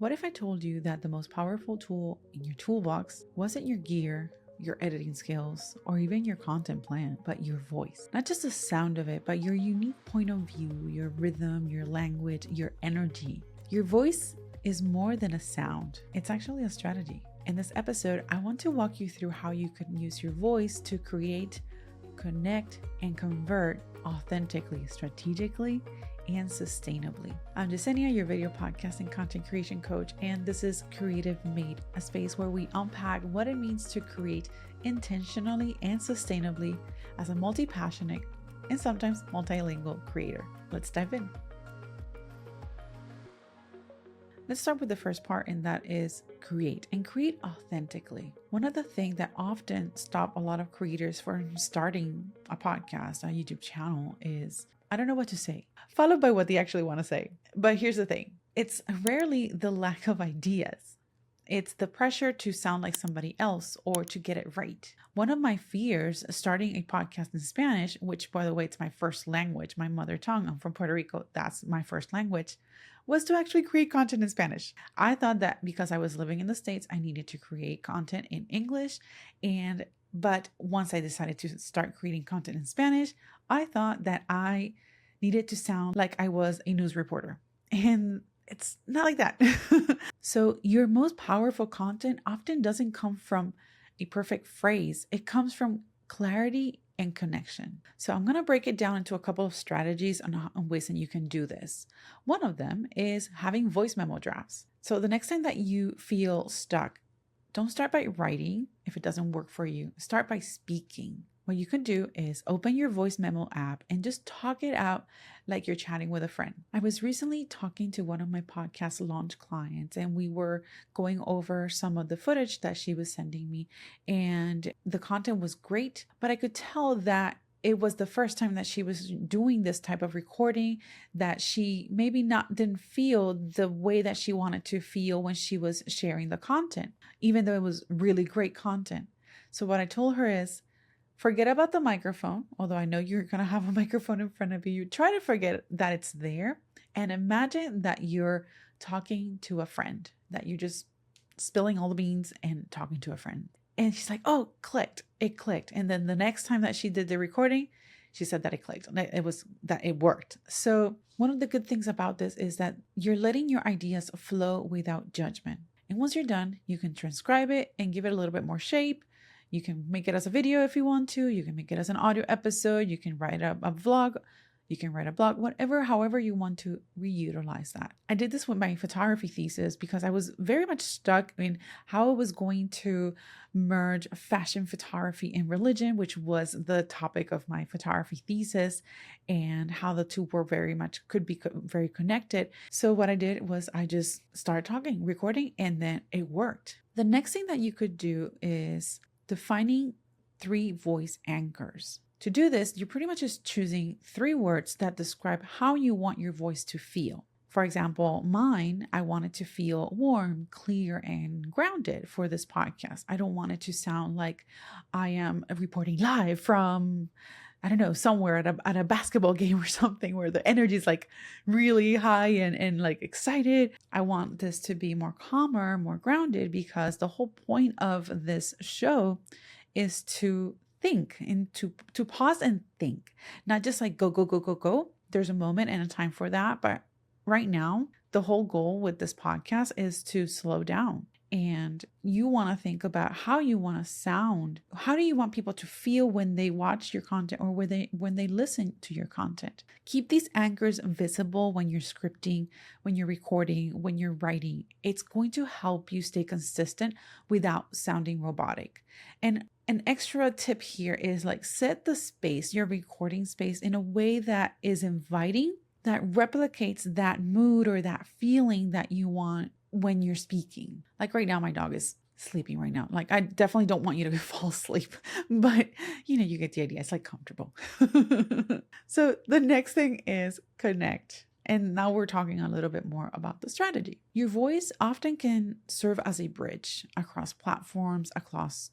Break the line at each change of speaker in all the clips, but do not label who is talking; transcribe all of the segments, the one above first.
What if I told you that the most powerful tool in your toolbox wasn't your gear, your editing skills, or even your content plan, but your voice? Not just the sound of it, but your unique point of view, your rhythm, your language, your energy. Your voice is more than a sound. It's actually a strategy. In this episode, I want to walk you through how you can use your voice to create, connect, and convert authentically, strategically, and sustainably. I'm Yesenia, your video podcast and content creation coach, and this is Creative Made, a space where we unpack what it means to create intentionally and sustainably as a multi-passionate and sometimes multilingual creator. Let's dive in. Let's start with the first part, and that is create and create authentically. One of the things that often stop a lot of creators from starting a podcast, a YouTube channel is, I don't know what to say, followed by what they actually want to say. But here's the thing. It's rarely the lack of ideas. It's the pressure to sound like somebody else or to get it right. One of my fears starting a podcast in Spanish, which by the way, it's my first language, my mother tongue. I'm from Puerto Rico. That's my first language, was to actually create content in Spanish. I thought that because I was living in the States, I needed to create content in English. But once I decided to start creating content in Spanish, I thought that I needed to sound like I was a news reporter. And it's not like that. So your most powerful content often doesn't come from a perfect phrase. It comes from clarity and connection. So I'm going to break it down into a couple of strategies on ways that you can do this. One of them is having voice memo drafts. So the next time that you feel stuck, don't start by writing if it doesn't work for you. Start by speaking. What you can do is open your voice memo app and just talk it out like you're chatting with a friend. I was recently talking to one of my podcast launch clients, and we were going over some of the footage that she was sending me, and the content was great, but I could tell that it was the first time that she was doing this type of recording, that she maybe didn't feel the way that she wanted to feel when she was sharing the content, even though it was really great content. So what I told her is, forget about the microphone, although I know you're going to have a microphone in front of you. Try to forget that it's there and imagine that you're talking to a friend, that you're just spilling all the beans and talking to a friend. And she's like, oh, it clicked. And then the next time that she did the recording, she said that it clicked. It worked. So one of the good things about this is that you're letting your ideas flow without judgment. And once you're done, you can transcribe it and give it a little bit more shape. You can make it as a video if you want to. You can make it as an audio episode. You can write a vlog. You can write a blog, however you want to reutilize that. I did this with my photography thesis because I was very much stuck in how I was going to merge fashion photography and religion, which was the topic of my photography thesis, and how the two were could be very connected. So what I did was I just started talking, recording, and then it worked. The next thing that you could do is defining 3 voice anchors. To do this, you're pretty much just choosing 3 words that describe how you want your voice to feel. For example, mine, I want it to feel warm, clear, and grounded for this podcast. I don't want it to sound like I am reporting live from, I don't know, somewhere at a basketball game or something where the energy is like really high and like excited. I want this to be more calmer, more grounded, because the whole point of this show is to think and to pause and think, not just like go. There's a moment and a time for that. But right now, the whole goal with this podcast is to slow down. And you want to think about how you want to sound. How do you want people to feel when they watch your content or when they listen to your content? Keep these anchors visible when you're scripting, when you're recording, when you're writing. It's going to help you stay consistent without sounding robotic. And an extra tip here is like set the space, your recording space, in a way that is inviting, that replicates that mood or that feeling that you want when you're speaking. Like right now, my dog is sleeping right now. Like I definitely don't want you to fall asleep, but you get the idea. It's like comfortable. So the next thing is connect. And now we're talking a little bit more about the strategy. Your voice often can serve as a bridge across platforms, across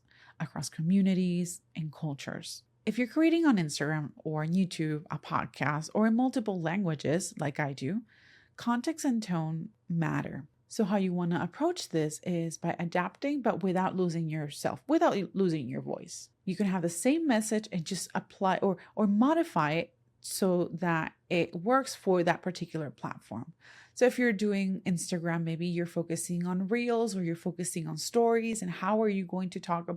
communities and cultures. If you're creating on Instagram or on YouTube, a podcast, or in multiple languages like I do, context and tone matter. So how you want to approach this is by adapting, but without losing yourself, without losing your voice. You can have the same message and just apply or modify it so that it works for that particular platform. So if you're doing Instagram, maybe you're focusing on reels or you're focusing on stories, and how are you going to talk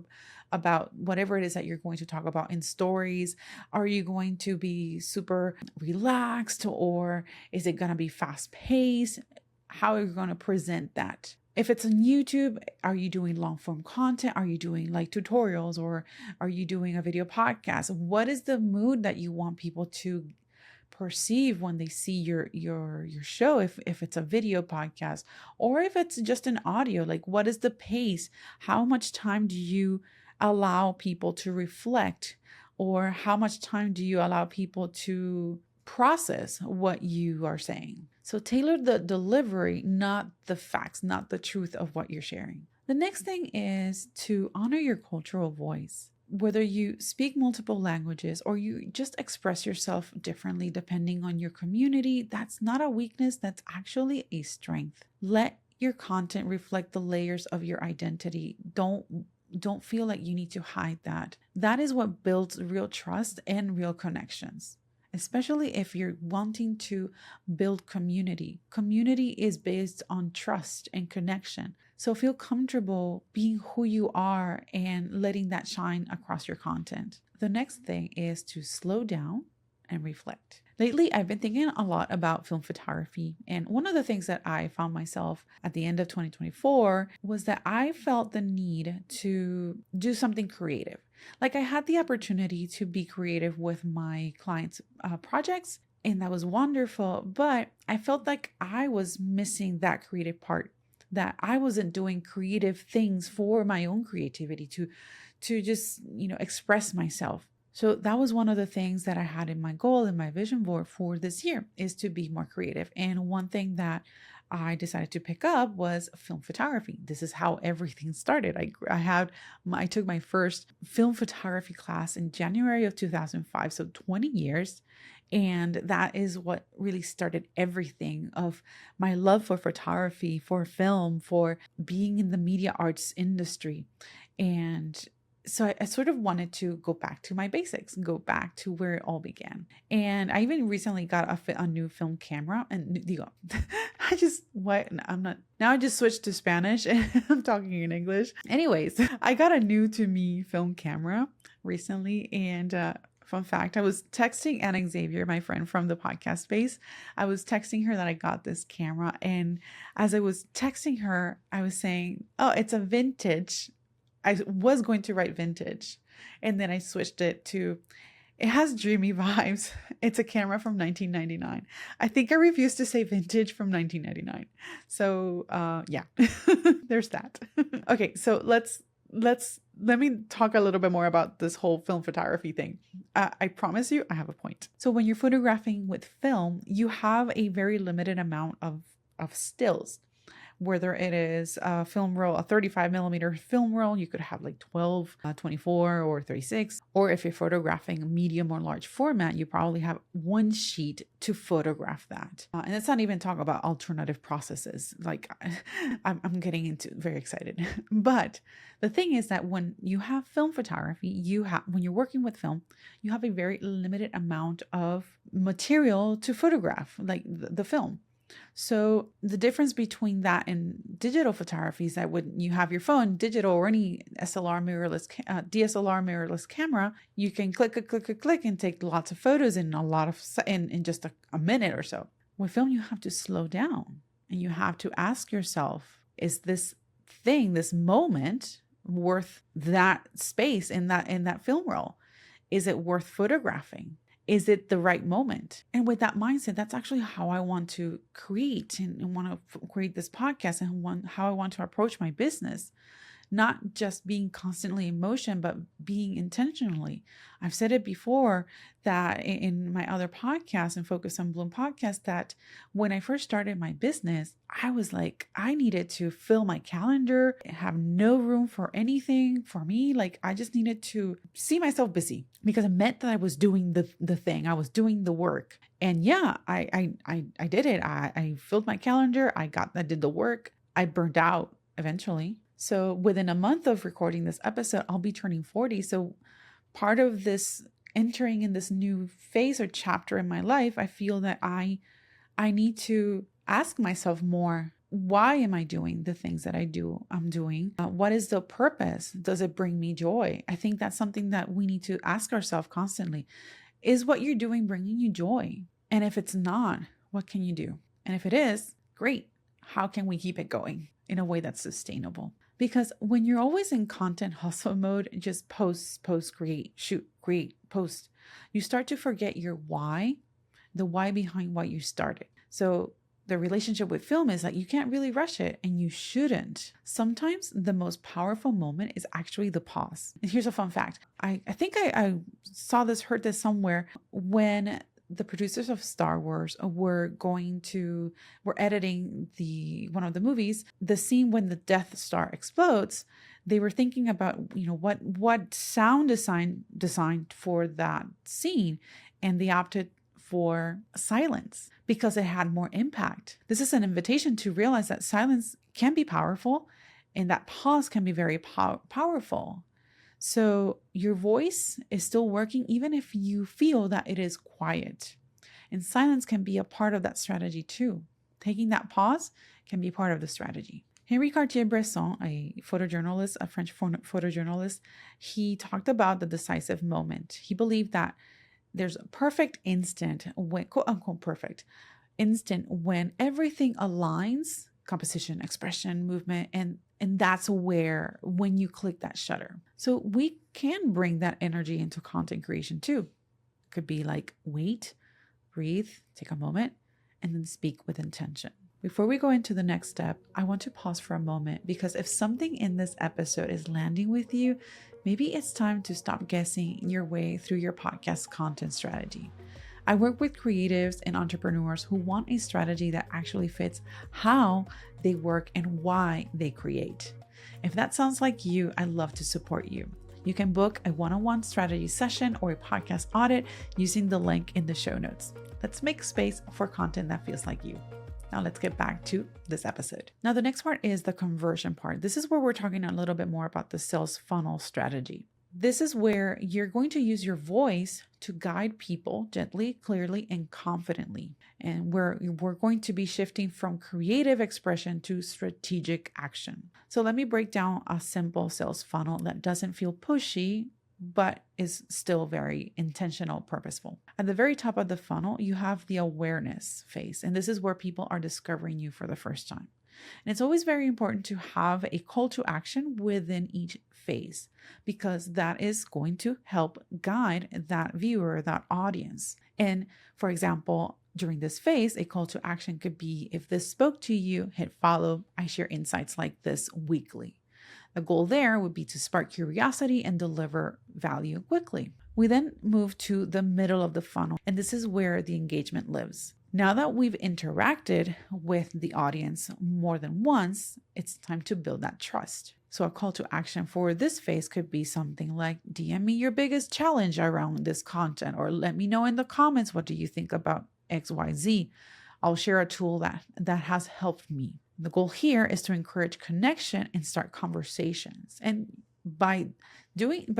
about whatever it is that you're going to talk about in stories? Are you going to be super relaxed, or is it going to be fast paced? How are you going to present that? If it's on YouTube, are you doing long form content? Are you doing like tutorials, or are you doing a video podcast? What is the mood that you want people to perceive when they see your show? If it's a video podcast, or if it's just an audio, like what is the pace? How much time do you allow people to reflect, or how much time do you allow people to process what you are saying? So tailor the delivery, not the facts, not the truth of what you're sharing. The next thing is to honor your cultural voice. Whether you speak multiple languages or you just express yourself differently depending on your community, that's not a weakness, that's actually a strength. Let your content reflect the layers of your identity. Don't feel like you need to hide that. That is what builds real trust and real connections, especially if you're wanting to build community. Community is based on trust and connection. So feel comfortable being who you are and letting that shine across your content. The next thing is to slow down and reflect. Lately, I've been thinking a lot about film photography. And one of the things that I found myself at the end of 2024 was that I felt the need to do something creative. Like I had the opportunity to be creative with my clients' projects, and that was wonderful. But I felt like I was missing that creative part, that I wasn't doing creative things for my own creativity to just, express myself. So that was one of the things that I had in my goal, in my vision board for this year, is to be more creative. And one thing that I decided to pick up was film photography. This is how everything started. I took my first film photography class in January of 2005, so 20 years. And that is what really started everything of my love for photography, for film, for being in the media arts industry. And so I sort of wanted to go back to my basics, go back to where it all began. And I even recently got a new film camera. And I just switched to Spanish and I'm talking in English. Anyways, I got a new to me film camera recently. And fun fact, I was texting Anna Xavier, my friend from the podcast space. I was texting her that I got this camera. And as I was texting her, I was saying, oh, it's a vintage. I was going to write vintage, and then I switched it to, it has dreamy vibes. It's a camera from 1999. I think I refused to say vintage from 1999. So yeah, there's that. Okay, so let me talk a little bit more about this whole film photography thing. I promise you, I have a point. So when you're photographing with film, you have a very limited amount of stills. Whether it is a film roll, a 35 millimeter film roll, you could have like 12, 24 or 36. Or if you're photographing a medium or large format, you probably have one sheet to photograph that. And let's not even talk about alternative processes. Like I'm getting into very excited. But the thing is that when you have film photography, when you're working with film, you have a very limited amount of material to photograph, like the film. So the difference between that and digital photography is that when you have your phone, digital or any DSLR mirrorless camera, you can click and take lots of photos in in just a minute or so. With film, you have to slow down and you have to ask yourself, is this moment worth that space in that film roll? Is it worth photographing? Is it the right moment? And with that mindset, that's actually how I want to create and want to create this podcast and how I want to approach my business. Not just being constantly in motion, but being intentionally. I've said it before that in my other podcast and Focus on Bloom podcast, that when I first started my business, I was like, I needed to fill my calendar, have no room for anything for me. Like I just needed to see myself busy because it meant that I was doing the thing. I was doing the work. And yeah, I did it. I filled my calendar. I did the work. I burned out eventually. So within a month of recording this episode, I'll be turning 40. So part of this entering in this new phase or chapter in my life, I feel that I need to ask myself more, why am I doing the things that I'm doing? What is the purpose? Does it bring me joy? I think that's something that we need to ask ourselves constantly. Is what you're doing bringing you joy? And if it's not, what can you do? And if it is, great. How can we keep it going in a way that's sustainable? Because when you're always in content hustle mode, just post, create, shoot, create, post, you start to forget your why, the why behind why you started. So the relationship with film is like you can't really rush it, and you shouldn't. Sometimes the most powerful moment is actually the pause. And here's a fun fact. I think I heard this somewhere. When the producers of Star Wars were editing one of the movies, the scene when the Death Star explodes, they were thinking about, what sound designed for that scene, and they opted for silence because it had more impact. This is an invitation to realize that silence can be powerful, and that pause can be very powerful. So your voice is still working even if you feel that it is quiet. And silence can be a part of that strategy too. Taking that pause can be part of the strategy. Henri Cartier-Bresson, a photojournalist, a French photojournalist, he talked about the decisive moment. He believed that there's a perfect instant, quote unquote perfect instant, when everything aligns, composition, expression, movement, and that's when you click that shutter. So we can bring that energy into content creation too. It could be like wait, breathe, take a moment, and then speak with intention. Before we go into the next step, I want to pause for a moment, because if something in this episode is landing with you, maybe it's time to stop guessing your way through your podcast content strategy. I work with creatives and entrepreneurs who want a strategy that actually fits how they work and why they create. If that sounds like you, I'd love to support you. You can book a one-on-one strategy session or a podcast audit using the link in the show notes. Let's make space for content that feels like you. Now let's get back to this episode. Now the next part is the conversion part. This is where we're talking a little bit more about the sales funnel strategy. This is where you're going to use your voice to guide people gently, clearly, and confidently. And we're going to be shifting from creative expression to strategic action. So let me break down a simple sales funnel that doesn't feel pushy, but is still very intentional, purposeful. At the very top of the funnel, you have the awareness phase. And this is where people are discovering you for the first time. And it's always very important to have a call to action within each phase, because that is going to help guide that viewer, that audience. And for example, during this phase, a call to action could be, if this spoke to you, hit follow. I share insights like this weekly. The goal there would be to spark curiosity and deliver value quickly. We then move to the middle of the funnel, and this is where the engagement lives. Now that we've interacted with the audience more than once, it's time to build that trust. So a call to action for this phase could be something like, DM me your biggest challenge around this content, or let me know in the comments, what do you think about XYZ? I'll share a tool that has helped me. The goal here is to encourage connection and start conversations. And by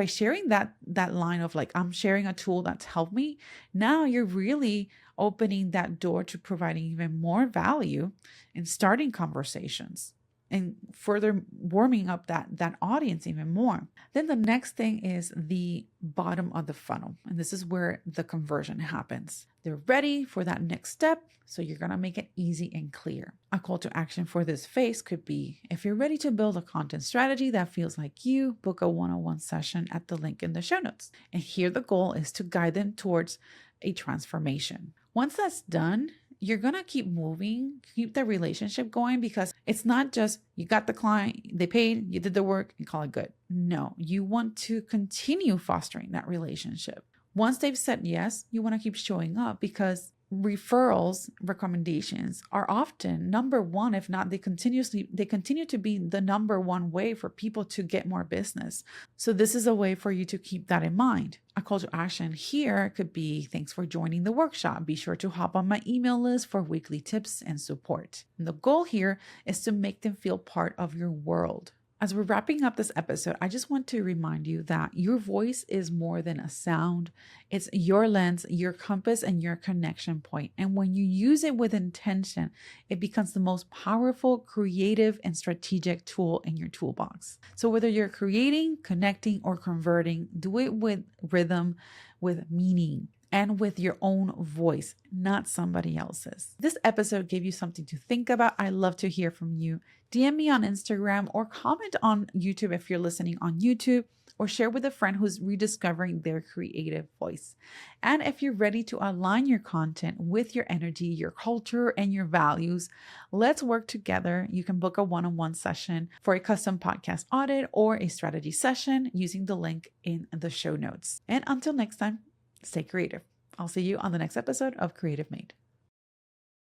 sharing that line of like, I'm sharing a tool that's helped me, now you're really opening that door to providing even more value and starting conversations and further warming up that audience even more. Then the next thing is the bottom of the funnel. And this is where the conversion happens. They're ready for that next step. So you're going to make it easy and clear. A call to action for this phase could be, if you're ready to build a content strategy that feels like you, book a one-on-one session at the link in the show notes. And here the goal is to guide them towards a transformation. Once that's done, you're going to keep moving, keep the relationship going, because it's not just you got the client, they paid, you did the work, and call it good. No, you want to continue fostering that relationship. Once they've said yes, you want to keep showing up, because referrals recommendations are often number one, if not they continue to be the number one way for people to get more business. So this is a way for you to keep that in mind. A call to action here could be, thanks for joining the workshop. Be sure to hop on my email list for weekly tips and support. And the goal here is to make them feel part of your world. As we're wrapping up this episode, I just want to remind you that your voice is more than a sound. It's your lens, your compass, and your connection point. And when you use it with intention, it becomes the most powerful, creative, and strategic tool in your toolbox. So whether you're creating, connecting, or converting, do it with rhythm, with meaning, and with your own voice, not somebody else's. This episode gave you something to think about. I love to hear from you. DM me on Instagram or comment on YouTube if you're listening on YouTube, or share with a friend who's rediscovering their creative voice. And if you're ready to align your content with your energy, your culture, and your values, let's work together. You can book a one-on-one session for a custom podcast audit or a strategy session using the link in the show notes. And until next time, stay creative. I'll see you on the next episode of Creative Made.